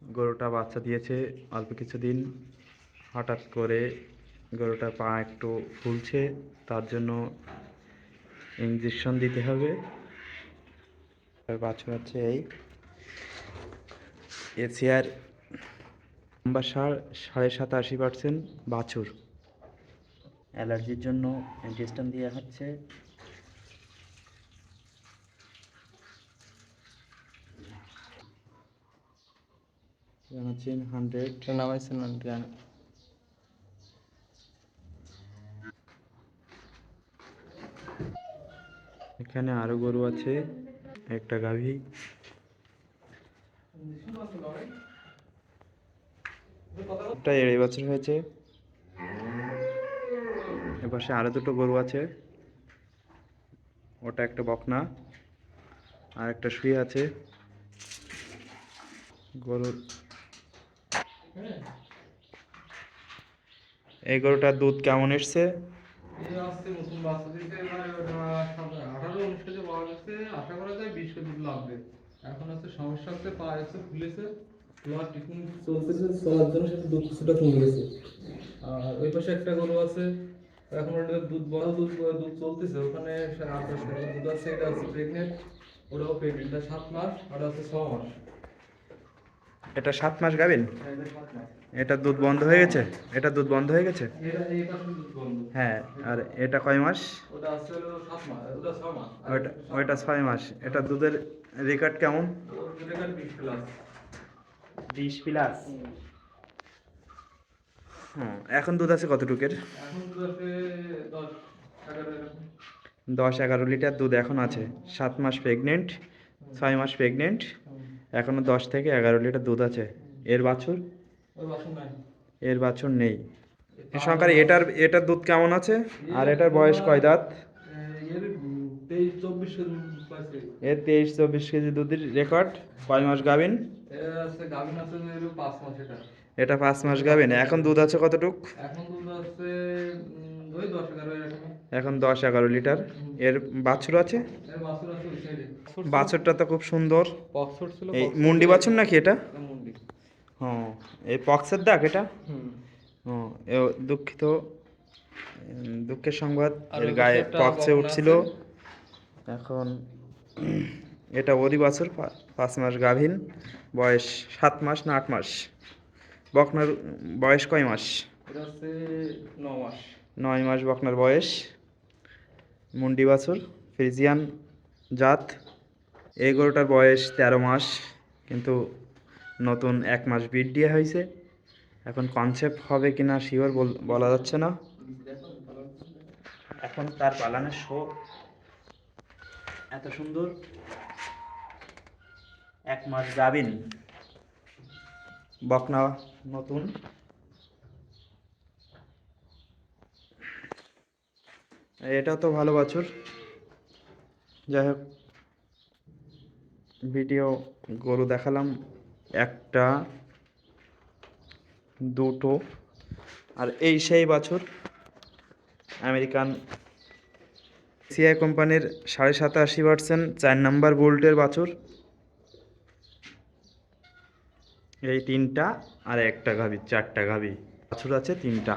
গরুটা বাচ্চা দিয়েছে অল্প কিছুদিন, হঠাৎ করে গরুটার পা একটু ফুলছে, তার জন্য ইঞ্জেকশন দিতে হবে। আর বাছুর হচ্ছে এই এশিয়ার নাম্বার 87% বাছুর। অ্যালার্জির জন্য ইঞ্জেকশন দেওয়া হচ্ছে। জানাচ্ছেন 100 নামাইছেন না? এখানে আরো গরু আছে, একটা গাভী। একটা 2.5 বছর হয়েছে। এপাশে আরো দুটো গরু আছে, ওটা একটা বকনা আর একটা শুয়ে আছে। গরুর এই গরুটার দুধ কেমন এসছে? নতুন বাচ্চা দিতে 18-19 কেজি পাওয়া গেছে, আশা করা যায় 20 কেজি লাগবে। এখন হচ্ছে সমস্যা হচ্ছে পা এসে ফুলেছে, তোমার ট্রিটমেন্ট চলতেছে, চলার জন্য সেটা দুধ কিছুটা কমে গেছে। আর ওই পাশে একটা গরু আছে, এখন ওটা দুধ বড় দুধ চলতেছে, ওখানে 28 কেজি দুধ আছে, এটা হচ্ছে প্রেগনেন্ট, ওটাও প্রেগনেন্ট, এটা 7 মাস, ওটা হচ্ছে 6 মাস। এটা 7 মাস গাভীন? হ্যাঁ, এটা 7 মাস। এটা দুধ বন্ধ হয়ে গেছে? এটা দুধ বন্ধ হয়ে গেছে? এটা এই পাশে দুধ বন্ধ। হ্যাঁ। আর এটা কয় মাস? ওটা আছে হলো 7 মাস, ওটা 6 মাস। আর ওইটা এটা 7 ওইটা মাস। 6 মাস। এটা দুধের রেকর্ড কেমন? ওর রেকর্ড 20 প্লাস। 20+। হুম, এখন দুধ আছে কতটুকের? এখন দুধ আছে 10-11 এরকম। 10-11 লিটার দুধ এখন আছে। 7 মাস প্রেগনেন্ট, 6 মাস প্রেগনেন্ট, এখনো 10 থেকে 11 লিটার দুধ আছে। এর বাছুর? ওর বাসন নাই। এর বাছুর নেই। সহকারে এটার দুধ কেমন আছে? আর এটার বয়স কয় দাঁত? এর 23-24 পাইছে। এর 23-24 কেজি দুধের রেকর্ড। কয় মাস গাভিন? এর আছে গাভিন আছে হলো 5 মাস এটা। এটা 5 মাস গাভিন। এখন দুধ আছে কতটুক? এখন দুধ আছে ওই 10-11 এরকম। এখন 10-11 লিটার। এর বাছুর আছে? এর বাছুর আছে ওই সাইডে। বাছুরটা তো খুব সুন্দর। বক্সর ছিল, এই বক্সর মুন্ডি বাছুর নাকি এটা? মুন্ডি। হ্যাঁ, এই পক্সের দাগ এটা? হুম। হুম, দুঃখিত, দুঃখের সংবাদ, আর এর ওই পাশে গায়ে একটা পক্সে বকনা উঠছিল। আছে। এখন এটা ওরই বাছুর, 5 মাস গাভীন, বয়স 7 মাস না 8 মাস? বকনার বয়স কয় মাস? এটা হচ্ছে 9 মাস। 9 মাস বকনার বয়স। মুন্ডি বাছুর, ফ্রিজিয়ান জাত। এই গরুটার বয়স 13 মাস, কিন্তু নতুন 1 মাস বিট দেওয়া হয়েছে। এখন কনসেপ্ট হবে কিনা শিওর বলা যাচ্ছে না। এখন তার পালানের শো এত সুন্দর। 1 মাস গাভিন, বকনা নতুন। এটা তো ভালো বাছুর। যাই হোক, ভিডিও গরু দেখালাম, একটা দুটো, আর এই সেই বাছুর আমেরিকান সিআই কোম্পানির 87.5% 4 নাম্বার বোল্টের বাছুর। এই 3টা আর একটা গাভী, 4টা গাভী, বাছুর আছে 3টা।